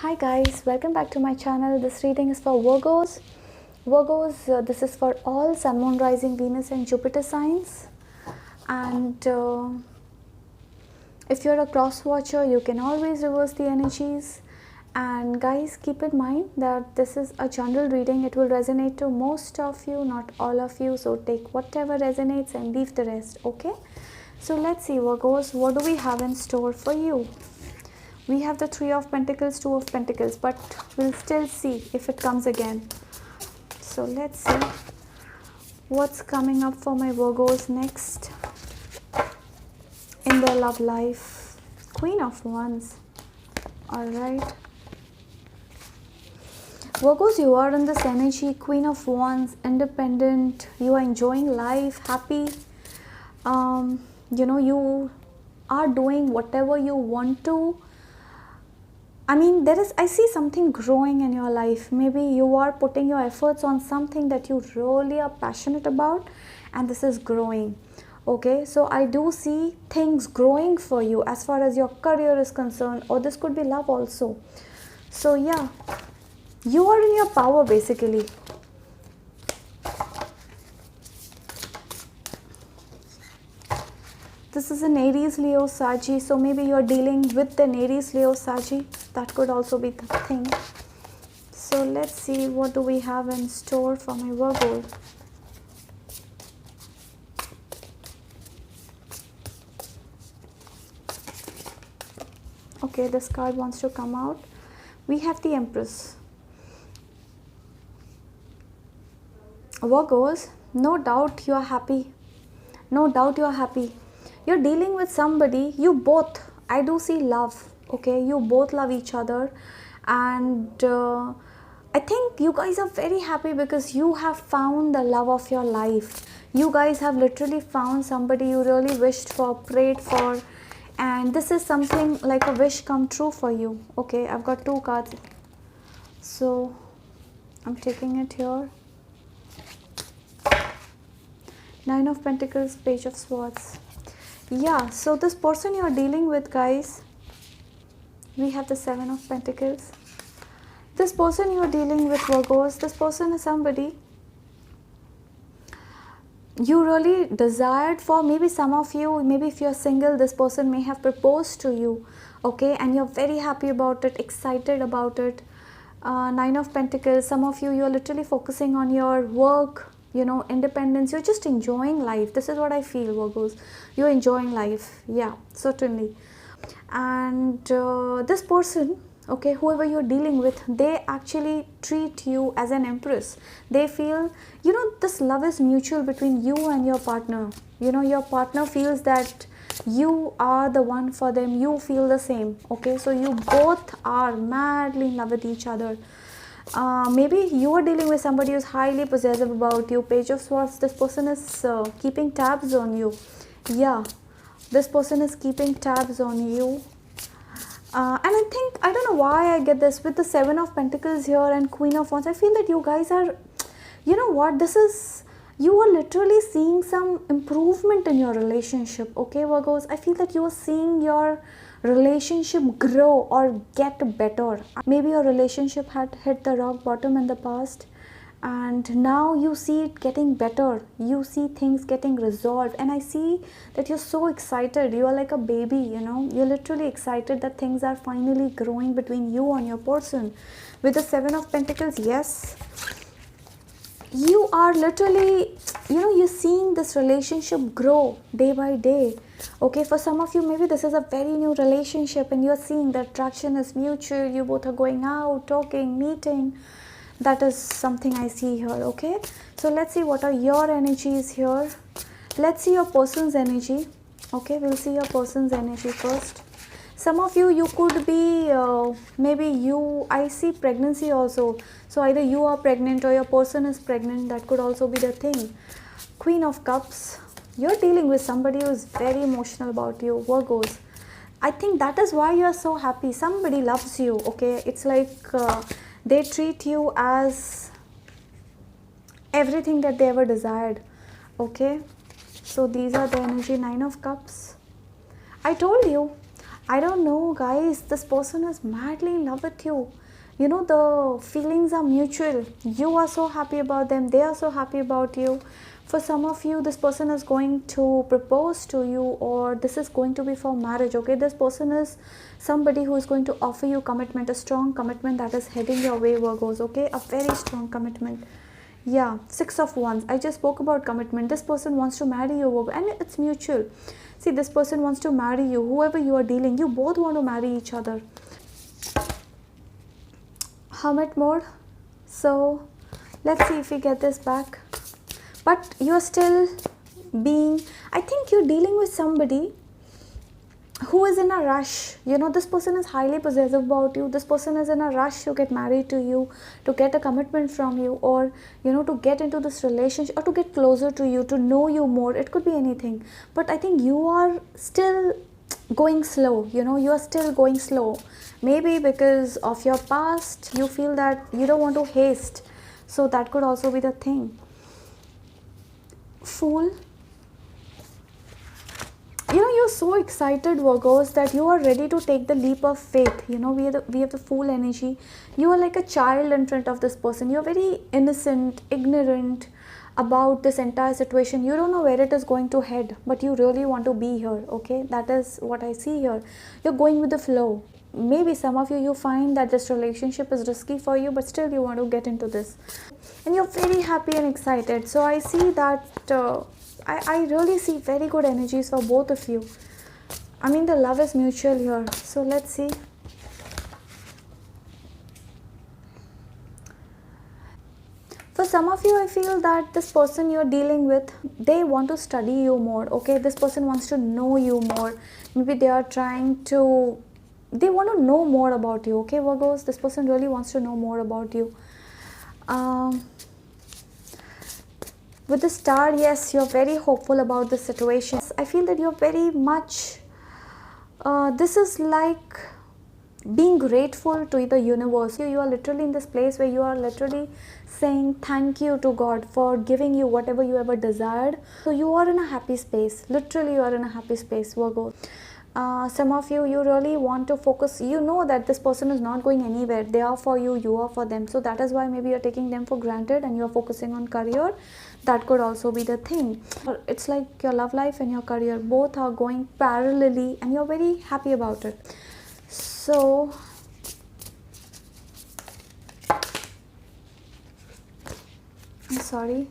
Hi guys, welcome back to my channel. This reading is for Virgos. This is for all Sun, Moon, Rising, Venus and Jupiter signs. And if you're a cross watcher, you can always reverse the energies. And guys, keep in mind that this is a general reading. It will resonate to most of you, not all of you. So take whatever resonates and leave the rest, okay? So let's see, Virgos, what do we have in store for you? We have the Three of Pentacles, Two of Pentacles, but we'll still see if it comes again. So let's see what's coming up for my Virgos next in their love life. Queen of Wands. Alright. Virgos, you are in this energy, Queen of Wands, independent, you are enjoying life, happy. You are doing whatever you want to. I mean, I see something growing in your life. Maybe you are putting your efforts on something that you really are passionate about, and this is growing. Okay, so I do see things growing for you as far as your career is concerned, or this could be love also. So yeah, you are in your power basically. This is an Aries, Leo, Saggy, so maybe you're dealing with an Aries, Leo, Saggy. That could also be the thing. So let's see, what do we have in store for my Virgo? Okay, this card wants to come out. We have the Empress. Virgos, no doubt you are happy. No doubt you are happy. You're dealing with somebody, you both, I do see love, okay? You both love each other, and I think you guys are very happy because you have found the love of your life. You guys have literally found somebody you really wished for, prayed for, and this is something like a wish come true for you. Okay, I've got two cards, so I'm taking it here. Nine of Pentacles, Page of Swords. Yeah, so this person you're dealing with, guys, we have the Seven of Pentacles. This person you're dealing with, Virgos, this person is somebody you really desired for. Maybe some of you, maybe if you're single, this person may have proposed to you, okay, and you're very happy about it, excited about it. Nine of Pentacles, some of you're literally focusing on your work, you know, independence. You're just enjoying life. This is what I feel, Virgos. You're enjoying life. Yeah, certainly. And this person, okay, whoever you're dealing with, they actually treat you as an empress. They feel, you know, this love is mutual between you and your partner. You know, your partner feels that you are the one for them. You feel the same, okay? So you both are madly in love with each other. Maybe you are dealing with somebody who's highly possessive about you. Page of Swords, this person is keeping tabs on you. Yeah, this person is keeping tabs on you. And I don't know why I get this with the Seven of Pentacles here and Queen of Wands. I feel that you guys are, you know what, you are literally seeing some improvement in your relationship, okay, Virgos? I feel that you are seeing your relationship grow or get better. Maybe your relationship had hit the rock bottom in the past, and now you see it getting better. You see things getting resolved, and I see that you're so excited. You are like a baby, you know. You're literally excited that things are finally growing between you and your person. With the Seven of Pentacles, yes, you are literally, you know, you're seeing this relationship grow day by day. Okay, for some of you, maybe this is a very new relationship and you're seeing the attraction is mutual. You both are going out, talking, meeting. That is something I see here, okay? So let's see what are your energies here. Let's see your person's energy. Okay, we'll see your person's energy first. Some of you could be, I see pregnancy also. So either you are pregnant or your person is pregnant. That could also be the thing. Queen of Cups. You're dealing with somebody who is very emotional about you, Virgos. I think that is why you are so happy. Somebody loves you, okay? It's like they treat you as everything that they ever desired, okay? So these are the energy. Nine of Cups. I told you, I don't know, guys, this person is madly in love with you. You know, the feelings are mutual. You are so happy about them, they are so happy about you. For some of you, this person is going to propose to you, or this is going to be for marriage. Okay, this person is somebody who is going to offer you commitment, a strong commitment that is heading your way, Virgos. Okay, a very strong commitment. Yeah, Six of Wands. I just spoke about commitment. This person wants to marry you, Virgo, and it's mutual. See, this person wants to marry you. Whoever you are dealing, you both want to marry each other. Hermit mode. So let's see if we get this back. But you're still being, I think you're dealing with somebody who is in a rush. You know, this person is highly possessive about you. This person is in a rush to get married to you, to get a commitment from you, or you know, to get into this relationship, or to get closer to you, to know you more. It could be anything, but I think you are still going slow. You know, you are still going slow, maybe because of your past. You feel that you don't want to haste, so that could also be the thing. Fool. You know, you're so excited, Virgos, that you are ready to take the leap of faith. You know, we have the Fool energy. You are like a child in front of this person. You're very innocent, ignorant about this entire situation. You don't know where it is going to head, but you really want to be here. Okay, that is what I see here. You're going with the flow. Maybe some of you find that this relationship is risky for you, but still you want to get into this, and you're very happy and excited. So I see that I really see very good energies for both of you. I mean, the love is mutual here. So let's see. For some of you, I feel that this person you're dealing with, they want to study you more. Okay, this person wants to know you more. Maybe they are trying to, they want to know more about you. Okay, Virgos, this person really wants to know more about you. With the Star, yes, you're very hopeful about the situation. I feel that you're very much, this is like being grateful to the universe. You are literally in this place where you are literally saying thank you to God for giving you whatever you ever desired. So you are in a happy space. Literally, you are in a happy space, Virgo. Some of you really want to focus. You know that this person is not going anywhere. They are for you, you are for them. So that is why maybe you're taking them for granted and you're focusing on career. That could also be the thing. It's like your love life and your career both are going parallelly, and you're very happy about it. So I'm sorry.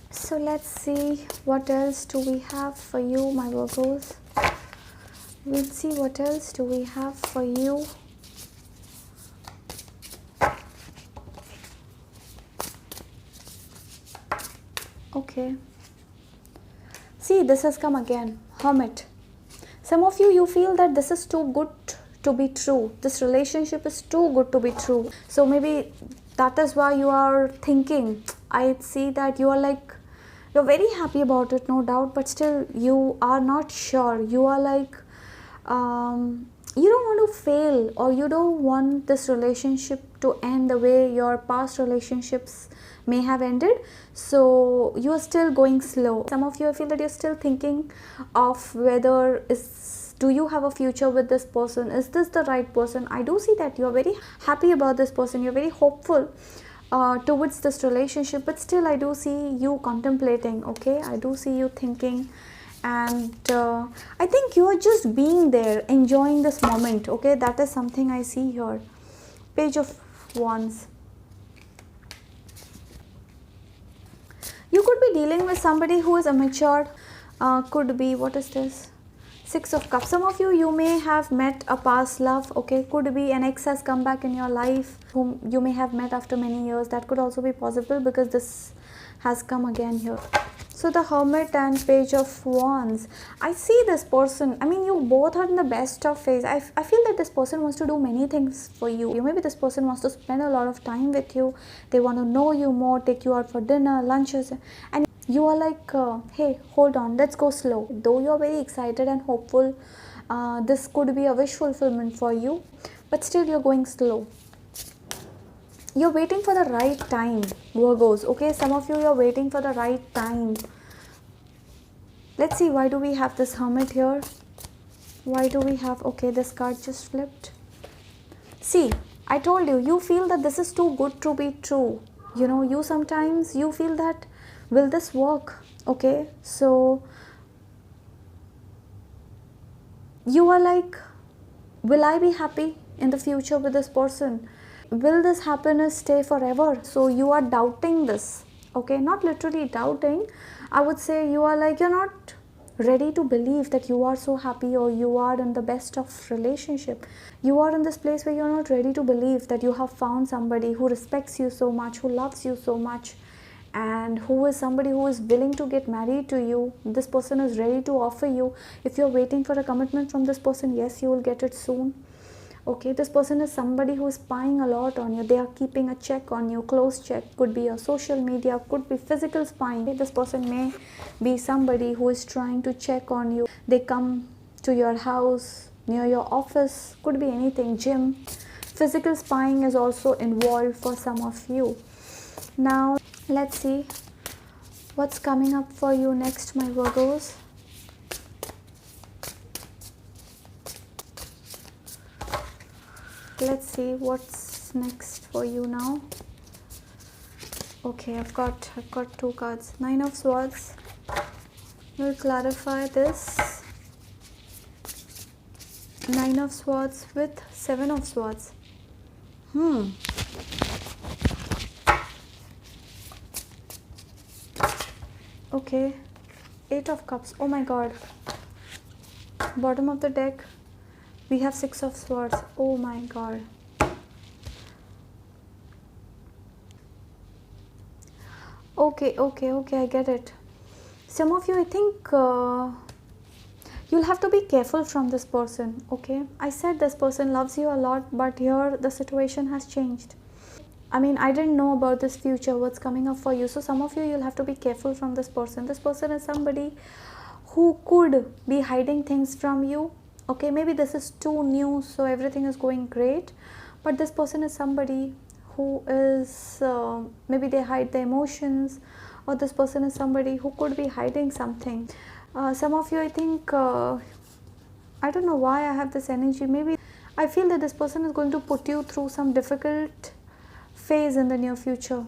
So let's see what else do we have for you, my Virgos. We'll see what else do we have for you. Okay. See, this has come again. Hermit. Some of you feel that this is too good to be true. This relationship is too good to be true. So maybe that is why you are thinking. I see that you are like, you're very happy about it, no doubt, but still you are not sure. You are like, you don't want to fail, or you don't want this relationship to end the way your past relationships may have ended. So you are still going slow. Some of you feel that you're still thinking of whether do you have a future with this person? Is this the right person? I do see that you're very happy about this person. You're very hopeful towards this relationship, but still I do see you contemplating. Okay, I do see you thinking, and I think you are just being there, enjoying this moment. Okay, that is something I see here. Page of Wands. You could be dealing with somebody who is immature. Could be, what is this? Six of Cups. Some of you may have met a past love. Okay, could be an ex has come back in your life whom you may have met after many years. That could also be possible because this has come again here. So the Hermit and Page of Wands. I see this person. I mean, you both are in the best of phase. I feel that this person wants to do many things for you. Maybe this person wants to spend a lot of time with you. They want to know you more, take you out for dinner, lunches, and you are like, hey, hold on, let's go slow. Though you are very excited and hopeful, this could be a wish fulfillment for you, but still you're going slow. You're waiting for the right time, Virgos. Okay, some of you are waiting for the right time. Let's see, why do we have this Hermit here? Why do we have, okay, this card just flipped. See, I told you, you feel that this is too good to be true. You know, you sometimes, you feel that, will this work? Okay, so you are like, will I be happy in the future with this person? Will this happiness stay forever? So you are doubting this. Okay, not literally doubting. I would say you are like, you're not ready to believe that you are so happy, or you are in the best of relationship. You are in this place where you're not ready to believe that you have found somebody who respects you so much, who loves you so much, and who is somebody who is willing to get married to you. This person is ready to offer you. If you're waiting for a commitment from this person, yes, you will get it soon. Okay, this person is somebody who is spying a lot on you. They are keeping a check on you, close check. Could be your social media, could be physical spying. This person may be somebody who is trying to check on you. They come to your house, near your office, could be anything, gym. Physical spying is also involved for some of you. Now let's see what's coming up for you next, my Virgos. Let's see what's next for you now. Okay, I've got two cards. Nine of Swords. We'll clarify this. Nine of Swords with Seven of Swords. Okay, Eight of Cups. Oh my god. Bottom of the deck, we have Six of Swords. Oh my god. Okay, I get it. Some of you, I think you'll have to be careful from this person. Okay, I said this person loves you a lot, but here the situation has changed. I mean, I didn't know about this future, what's coming up for you. So some of you, you'll have to be careful from this person. This person is somebody who could be hiding things from you. Okay, maybe this is too new, so everything is going great. But this person is somebody who is, maybe they hide their emotions, or this person is somebody who could be hiding something. Some of you, I think, I don't know why I have this energy. Maybe I feel that this person is going to put you through some difficult phase in the near future.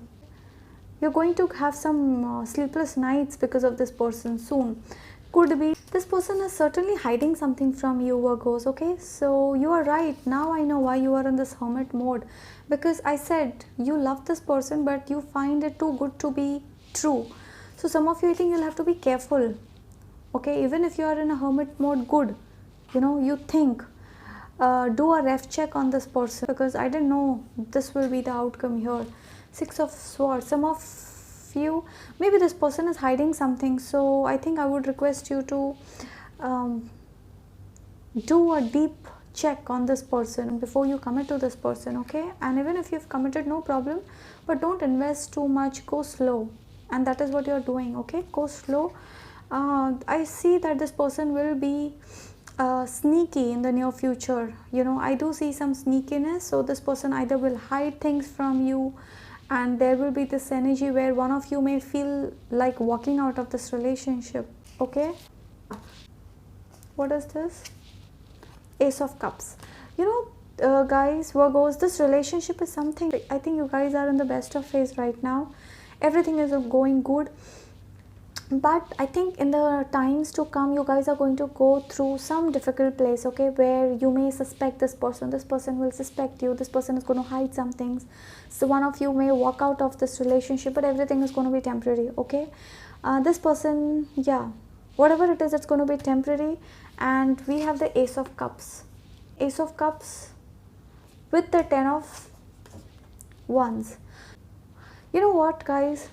You're going to have some sleepless nights because of this person soon. Could be this person is certainly hiding something from you, Virgos. Okay, so you are right. Now I know why you are in this hermit mode, because I said you love this person, but you find it too good to be true. So some of you, I think you'll have to be careful. Okay, even if you are in a hermit mode, good, you know, you think, do a ref check on this person, because I didn't know this will be the outcome here. Six of Swords. Some of you, maybe this person is hiding something, so I think I would request you to do a deep check on this person before you commit to this person. Okay, and even if you've committed, no problem, but don't invest too much, go slow, and that is what you're doing. Okay, go slow. I see that this person will be sneaky in the near future. You know, I do see some sneakiness. So this person either will hide things from you, and there will be this energy where one of you may feel like walking out of this relationship. Okay, what is this? Ace of Cups. You know, guys, Virgos, this relationship is something, I think you guys are in the best of phase right now. Everything is going good. But I think in the times to come, you guys are going to go through some difficult place, okay, where you may suspect this person will suspect you, this person is going to hide some things. So one of you may walk out of this relationship, but everything is going to be temporary. Okay, this person, yeah, whatever it is, it's going to be temporary. And we have the Ace of Cups. Ace of Cups with the Ten of Wands. You know what, guys?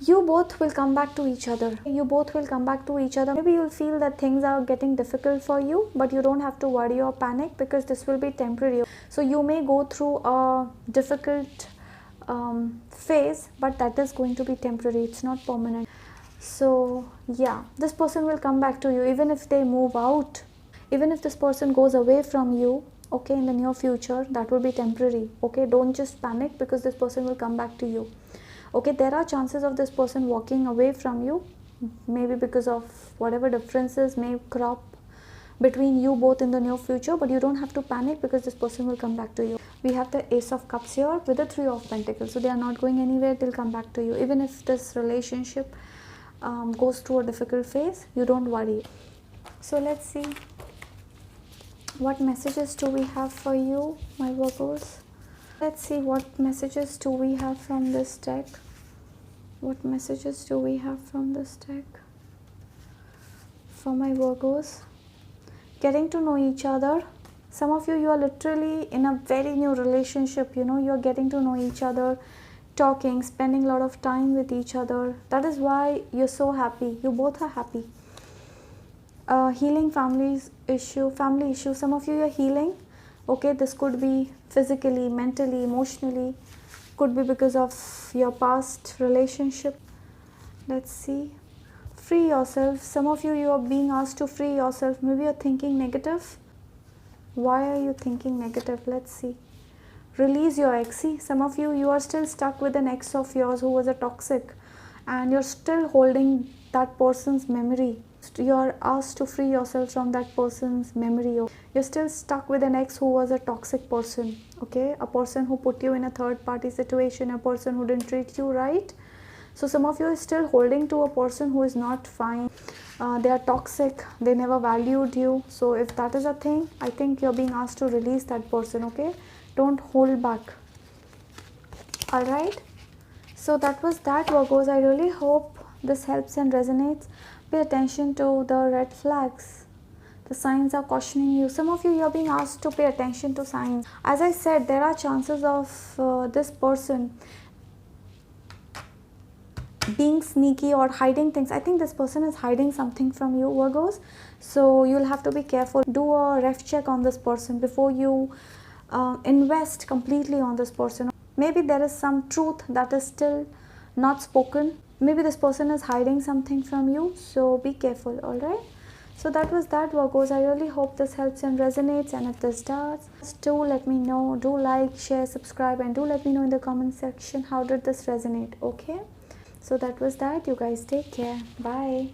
You both will come back to each other. You both will come back to each other. Maybe you'll feel that things are getting difficult for you, but you don't have to worry or panic, because this will be temporary. So you may go through a difficult phase, but that is going to be temporary. It's not permanent. So yeah, this person will come back to you, even if they move out, even if this person goes away from you. Okay, in the near future, that will be temporary. Okay, don't just panic, because this person will come back to you. Okay, there are chances of this person walking away from you, maybe because of whatever differences may crop between you both in the near future, but you don't have to panic because this person will come back to you. We have the Ace of Cups here with the Three of Pentacles, so they are not going anywhere, they'll come back to you. Even if this relationship goes through a difficult phase, you don't worry. So let's see, what messages do we have for you, my Virgos? Let's see, what messages do we have from this deck? What messages do we have from this deck for my Virgos? Getting to know each other. Some of you are literally in a very new relationship, you know, you're getting to know each other, talking, spending a lot of time with each other. That is why you're so happy. You both are happy. Healing family issue. Some of you are healing. Okay, this could be physically, mentally, emotionally. Could be because of your past relationship. Let's see. Free yourself. Some of you are being asked to free yourself. Maybe you're thinking negative. Why are you thinking negative? Let's see. Release your ex. See, some of you are still stuck with an ex of yours who was a toxic, and you're still holding that person's memory. You're asked to free yourself from that person's memory. You're still stuck with an ex who was a toxic person, okay? A person who put you in a third party situation, a person who didn't treat you right. So some of you are still holding to a person who is not fine. They are toxic, they never valued you. So if that is a thing, I think you're being asked to release that person, okay? Don't hold back. Alright, so that was that, Virgos. I really hope this helps and resonates. Pay attention to the red flags. The signs are cautioning you. Some of you are being asked to pay attention to signs. As I said, there are chances of this person being sneaky or hiding things. I think this person is hiding something from you, Virgos. So you'll have to be careful. Do a ref check on this person before you invest completely on this person. Maybe there is some truth that is still not spoken. Maybe this person is hiding something from you, so be careful. All right, so that was that, Virgos. I really hope this helps and resonates, and if this does, do let me know. Do like, share, subscribe, and do let me know in the comment section how did this resonate. Okay, so that was that. You guys take care. Bye.